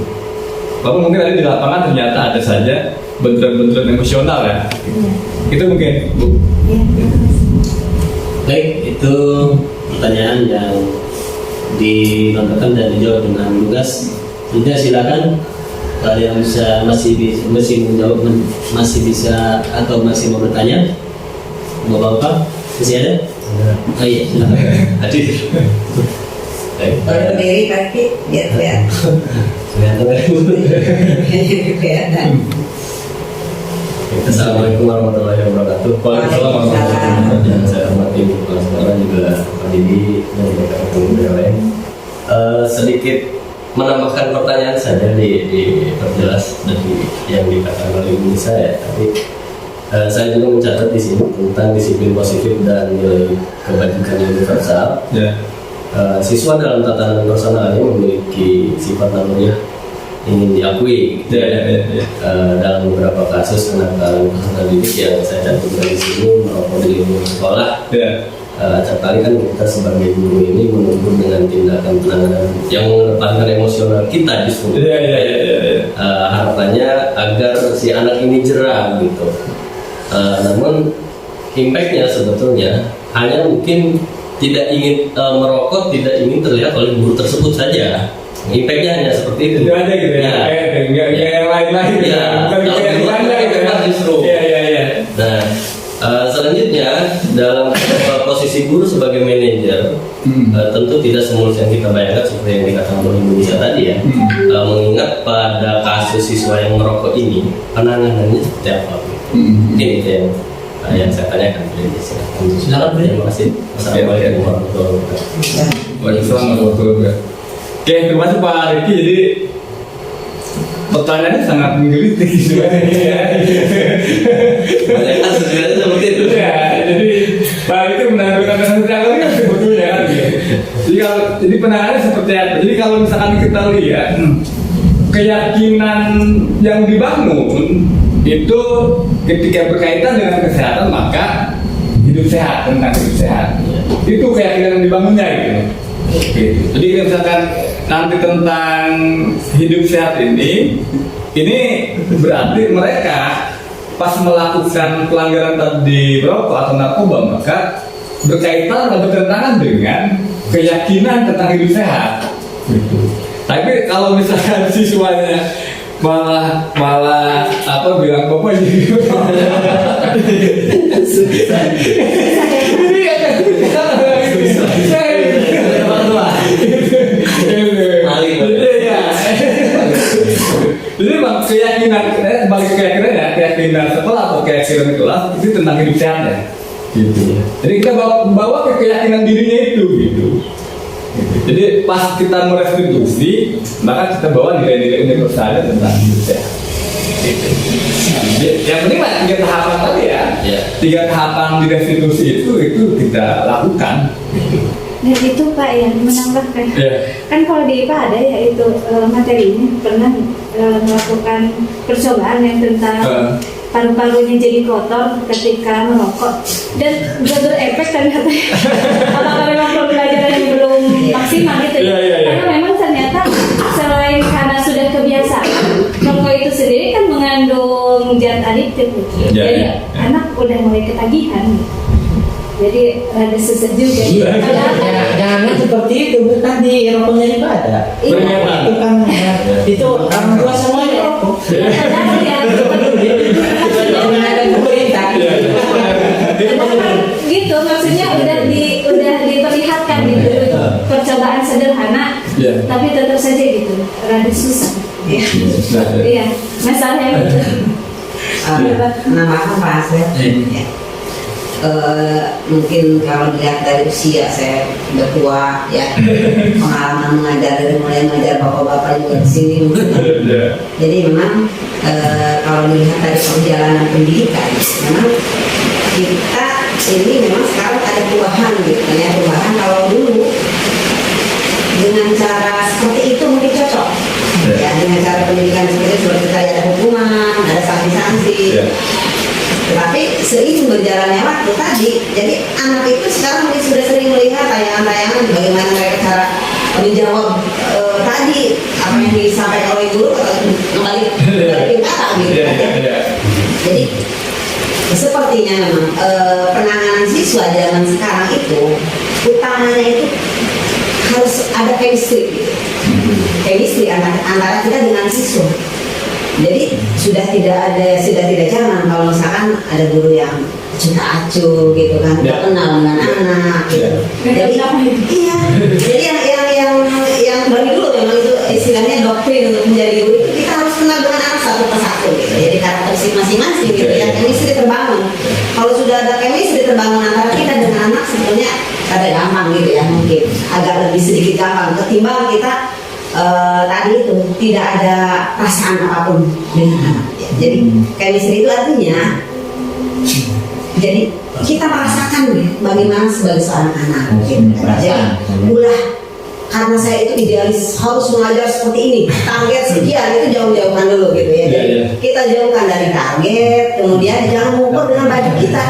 Walaupun mungkin ada di lapangan ternyata ada saja benturan-benturan emosional ya. Itu mungkin Bu. Baik, itu pertanyaan yang dilontarkan dan dijawab dengan lugas. Sudah silakan kalian masih menjawab, masih bisa atau masih mau bertanya. Bapak-bapak masih ada? Oh iya, silakan. Hadir. Baik. Kalau berdiri kaki biar kelihatan. Assalamualaikum warahmatullahi wabarakatuh. Waalaikumsalam warahmatullahi wabarakatuh. Yang saya hormati Kepala Sekolah juga Pak Didi dan rekan-rekan yang lain. Sedikit menambahkan pertanyaan saja diperjelas dari yang dikatakan oleh Ibu saya. Tapi saya juga mencatat di sini tentang disiplin positif dan nilai kebajikan universal. Ya. Siswa dalam tatanan personal ini memiliki sifat namanya ingin diakui gitu ya. Dalam beberapa kasus kenakalan peserta didik yang saya cantumkan di sini merokok di lingkungan sekolah. Acap kali kan kita sebagai guru ini menuntut dengan tindakan penanganan yang mengedepankan emosional kita justru. Harapannya agar si anak ini jerah gitu. Namun impactnya sebetulnya hanya mungkin tidak ingin merokok, tidak ingin terlihat oleh guru tersebut saja. Impactnya hanya seperti itu. Itu aja gitu ya. Nggak yang lain-lain. Ya. Bukan kayak yang lain gitu ya. Justru. Iya. Nah, selanjutnya dalam posisi guru sebagai manajer, tentu tidak semulus yang kita bayangkan seperti yang dikatakan oleh Indonesia tadi ya. Mengingat pada kasus siswa yang merokok ini, penanganannya seperti apa? Mungkin itu yang saya tanyakan. Silakan. Terima kasih. Assalamualaikum warahmatullahi wabarakatuh. Waalaikumsalam warahmatullahi wabarakatuh. Oke, terima kasih Pak Riki. Jadi pertanyaannya sangat menggelitik sebenarnya. Banyak kasus seperti itu. Ya, jadi Pak Riki menampilkan sesuatu yang sebetulnya kan gitu. Jadi penanganannya seperti apa? Jadi kalau misalkan kita lihat keyakinan yang dibangun itu ketika berkaitan dengan kesehatan maka hidup sehat, tentang hidup sehat. Itu keyakinan yang dibangunnya gitu. Jadi misalkan nanti tentang hidup sehat ini berarti mereka pas melakukan pelanggaran tadi rokok atau narkoba maka berkaitan atau bertentangan dengan keyakinan tentang hidup sehat. Tapi kalau misalkan siswanya malah bilang bapak jadi jadi keyakinan balik ke keyakinan sekolah atau keyakinan kelas itu tentang hidup sehat ya gitu. Jadi kita bawa ke keyakinan dirinya itu gitu. Jadi pas kita merestitusi maka kita bawa nilai-nilai universal tentang hidup sehat gitu. Yang penting lah 3 tahapan tadi ya. 3 tahapan di restitusi itu kita lakukan gitu. Dan itu Pak yang menambahkan, kan kalau di IPA ada ya itu materinya pernah melakukan percobaan yang tentang paru-parunya jadi kotor ketika merokok dan gak berefek ternyata. Apakah memang pembelajaran yang belum maksimal gitu ya? Karena memang ternyata selain karena sudah kebiasaan, rokok itu sendiri kan mengandung zat adiktif, jadi anak udah mulai ketagihan. Jadi rada susah juga. Jangan Memang seperti itu, bukan di rokoknya juga ada. Iya. Itu kan itu orang tua semuanya rokok. Padahal ya, Ada pemerintah. padahal gitu maksudnya udah diperlihatkan gitu percobaan sederhana, Iya. tapi tetap saja gitu rada susah. Ya. Iya, masalahnya gitu. Nambahkan Pak Asep. Ya. Mungkin kalau dilihat dari usia saya udah tua ya, pengalaman mengajar dari mulai mengajar bapak-bapak juga di sini mungkin. Jadi memang kalau dilihat dari perjalanan pendidikan, memang kita ini memang sekarang ada perubahan gitu kan ya, perubahan. Kalau dulu dengan cara seperti itu mungkin cocok ya, dengan cara pendidikan seperti tadi ada hukuman, ada sanksi-sanksi. Tetapi seiring berjalannya waktu tadi, jadi anak itu sekarang sudah sering melihat tayangan-tayangan bagaimana mereka cara menjawab tadi apa yang disampaikan oleh guru atau kembali kata gitu. Jadi sepertinya memang penanganan siswa zaman sekarang itu utamanya itu harus ada chemistry gitu. Chemistry antara kita dengan siswa. Jadi sudah tidak zaman kalau misalkan ada guru yang acuh gitu kan, tidak kenal dengan anak gitu. Jadi iya, jadi yang dari dulu memang itu istilahnya doktrin untuk menjadi guru itu kita harus kenal dengan anak satu persatu gitu. Jadi karakteristik masing-masing gitu ya, chemistry terbangun. Kalau sudah ada chemistry terbangun antara kita dengan anak sebetulnya ada gampang gitu ya, mungkin agak lebih sedikit gampang ketimbang kita tadi itu tidak ada perasaan apapun dengan anak ya. Jadi chemistry itu artinya jadi kita merasakan bagaimana sebagai seorang anak gitu. Jadi karena saya itu idealis harus mengajar seperti ini, target sekian, itu jauh-jauhkan dulu gitu ya. Jadi kita jauhkan dari target, kemudian jangan mengukur dengan baju kita.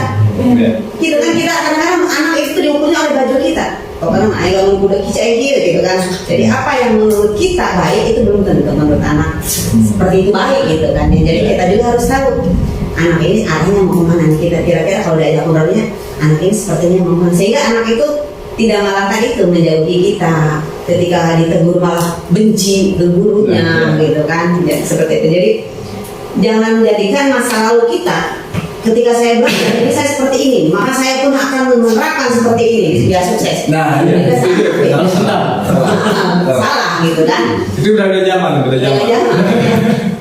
Gitu kan, kita kadang-kadang anak itu diukurnya oleh baju kita. Kadang ayah udah kicai gitu kan. Jadi apa yang menurut kita baik itu belum tentu menurut anak seperti itu baik gitu kan. Jadi kita juga harus tahu anak ini arahnya mau kemana. Kita kira-kira kalau udah ada ngobrolnya anak ini sepertinya mau kemana, sehingga anak itu tidak malah tadi itu menjauhi kita. Ketika ditegur malah benci ke gurunya gitu kan. Jadi, seperti itu. Jadi jangan jadikan masa lalu kita ketika saya belajar, ini saya seperti ini, maka saya pun akan menerapkan seperti ini biar sukses. Nah, salah gitu kan? Itu udah zaman.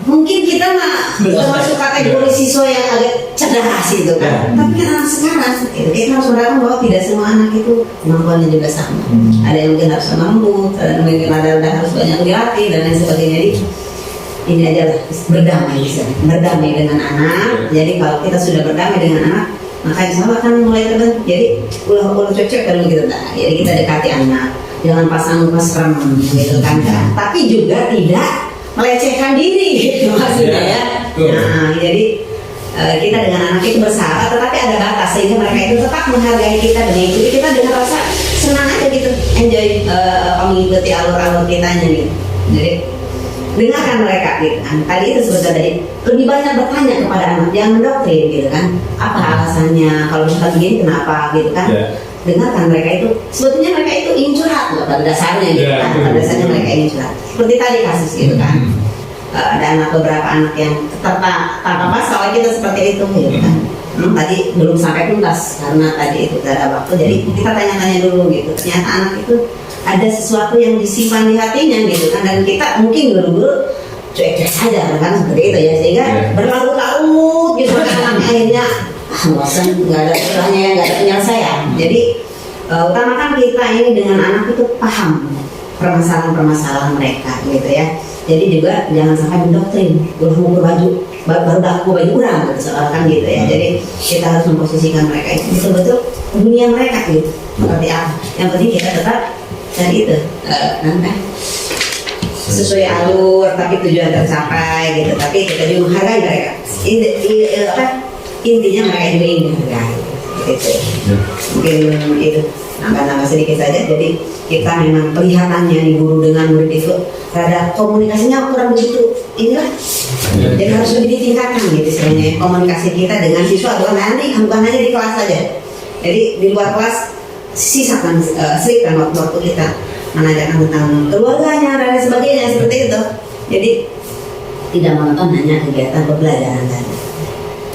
Mungkin kita masuk kategori siswa yang agak cerdas gitu kan. Tapi kan anak sekarang, kita harus menerapkan bahwa tidak semua anak itu kemampuannya juga sama. Ada yang mungkin harus mampu, ada yang mungkin harus banyak dilatih dan lain sebagainya. Jadi ini aja lah, berdamai dengan anak. Jadi kalau kita sudah berdamai dengan anak, maka insya Allah akan mulai terbentuk. Jadi ulah cocok kalau gitu. Nah, jadi kita dekati anak, jangan pasang muka serem gitu kan. Tapi juga tidak melecehkan diri gitu maksudnya ya. Nah, jadi kita dengan anak itu bersahabat, tetapi ada batas sehingga mereka itu tetap menghargai kita dan mengikuti kita dengan rasa senang aja gitu, enjoy mengikuti alur-alur kitanya gitu. Jadi dengarkan mereka gitu kan. Tadi itu sebetulnya lebih banyak bertanya kepada anak, jangan mendoktrin gitu kan. Apa alasannya kalau misalkan begini kenapa gitu kan. Dengarkan mereka itu, sebetulnya mereka itu ingin curhat loh pada dasarnya gitu kan. Pada dasarnya mereka ingin curhat. Seperti tadi kasus gitu kan. Ada beberapa anak yang tanpa masalah kita seperti itu gitu kan. Tadi belum sampai tuntas karena tadi itu tidak ada waktu. Jadi kita tanya-tanya dulu gitu. Ternyata anak itu ada sesuatu yang disimpan di hatinya gitu kan, dan kita mungkin guru-guru cuek-cuek saja kan seperti itu ya, sehingga berlarut-larut gitu kan akhirnya bosan, nggak ada istilahnya, nggak ada penyelesaian. Jadi utamakan kita ini dengan anak itu paham permasalahan-permasalahan mereka gitu ya. Jadi juga jangan sampai mendoktrin, ukur baju baru aku baju kurang gitu, kan gitu ya. Jadi kita harus memposisikan mereka itu betul-betul dunia mereka gitu seperti apa. Yang penting kita tetap dari itu sesuai alur tapi tujuan tercapai gitu, tapi kita juga menghargai mereka. Intinya mereka juga ingin dihargai gitu. Mungkin itu nambah sedikit saja. Jadi kita memang kelihatannya nih guru dengan murid itu rada komunikasinya kurang begitu inilah. Jadi harus lebih ditingkatkan gitu sebenarnya komunikasi kita dengan siswa, bukan hanya di kelas saja. Jadi di luar kelas sisakan selipkan waktu kita menanyakan tentang keluarganya dan lain sebagainya seperti itu. Jadi tidak monoton hanya kegiatan pembelajaran tadi.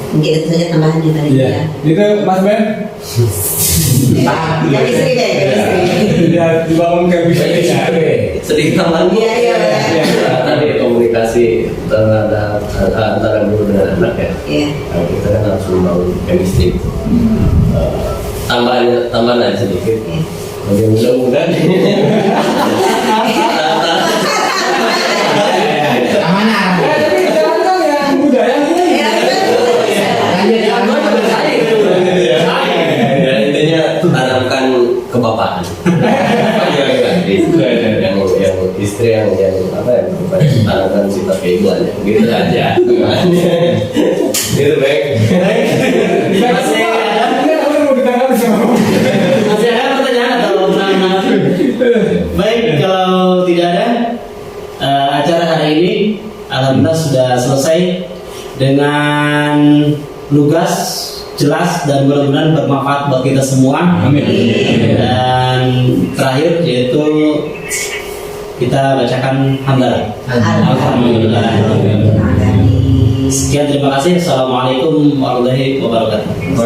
Mungkin itu saja tambahannya dari Iya. saya. Itu Mas Ben. Jadi istri deh, jadi istri. Ya, dibangun kebiasaan. sedikit tambahan Bu. Iya, iya, iya. Tadi komunikasi antara guru dengan anak ya. Iya. Nah, kita kan harus membangun chemistry. Tambahan aja sedikit. Iya. Mudah-mudahan Amanah. Tapi jangan kan yang muda yang ini. Iya, ya intinya tanamkan kebapaan. yang istri yang apa ya tanamkan sifat keibuannya gitu aja. Itu baik. Masih ada pertanyaan atau menanggapi? Baik, kalau tidak ada, acara hari ini alhamdulillah sudah selesai dengan lugas, jelas dan mudah-mudahan bermanfaat buat kita semua. Amin. Dan terakhir yaitu kita bacakan hamdalah. Alhamdulillah. Sekian, terima kasih. Assalamualaikum warahmatullahi wabarakatuh. bukan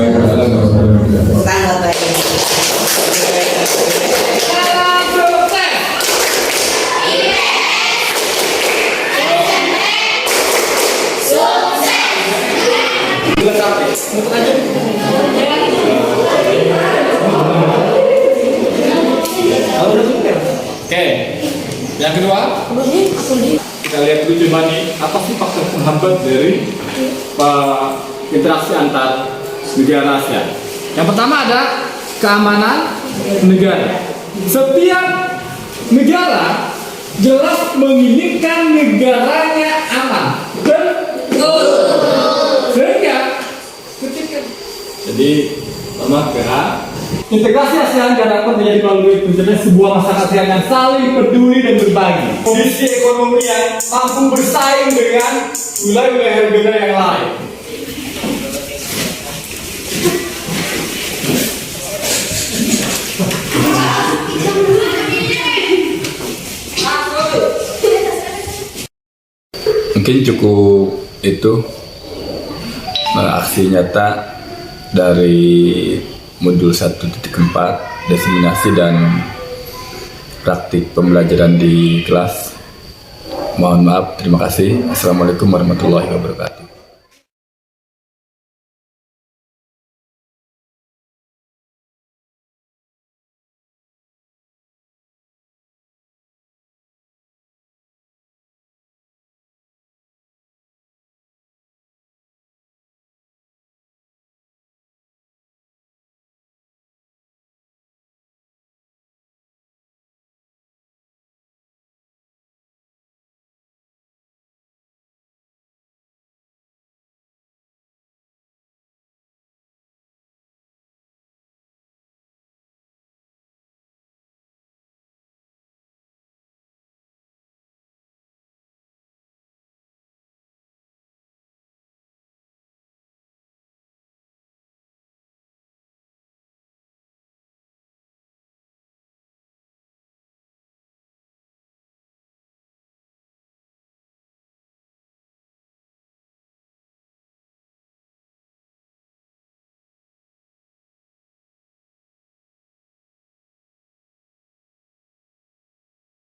buat baik. Oke, yang kedua kita lihat dulu coba nih apa sih faktor penghambat dari interaksi antar negara Asia. Yang pertama ada keamanan negara. Setiap negara jelas menginginkan negaranya aman dan sehingga ketika jadi pertama ke A, integrasi ASEAN dapat menjadi melalui pencapaian sebuah masyarakat ASEAN yang saling peduli dan berbagi. Kondisi ekonomi yang mampu bersaing dengan wilayah-wilayah negara yang lain. Mungkin cukup itu aksi nyata dari modul 1.4 diseminasi dan praktik pembelajaran di kelas. Mohon maaf, terima kasih. Assalamualaikum warahmatullahi wabarakatuh.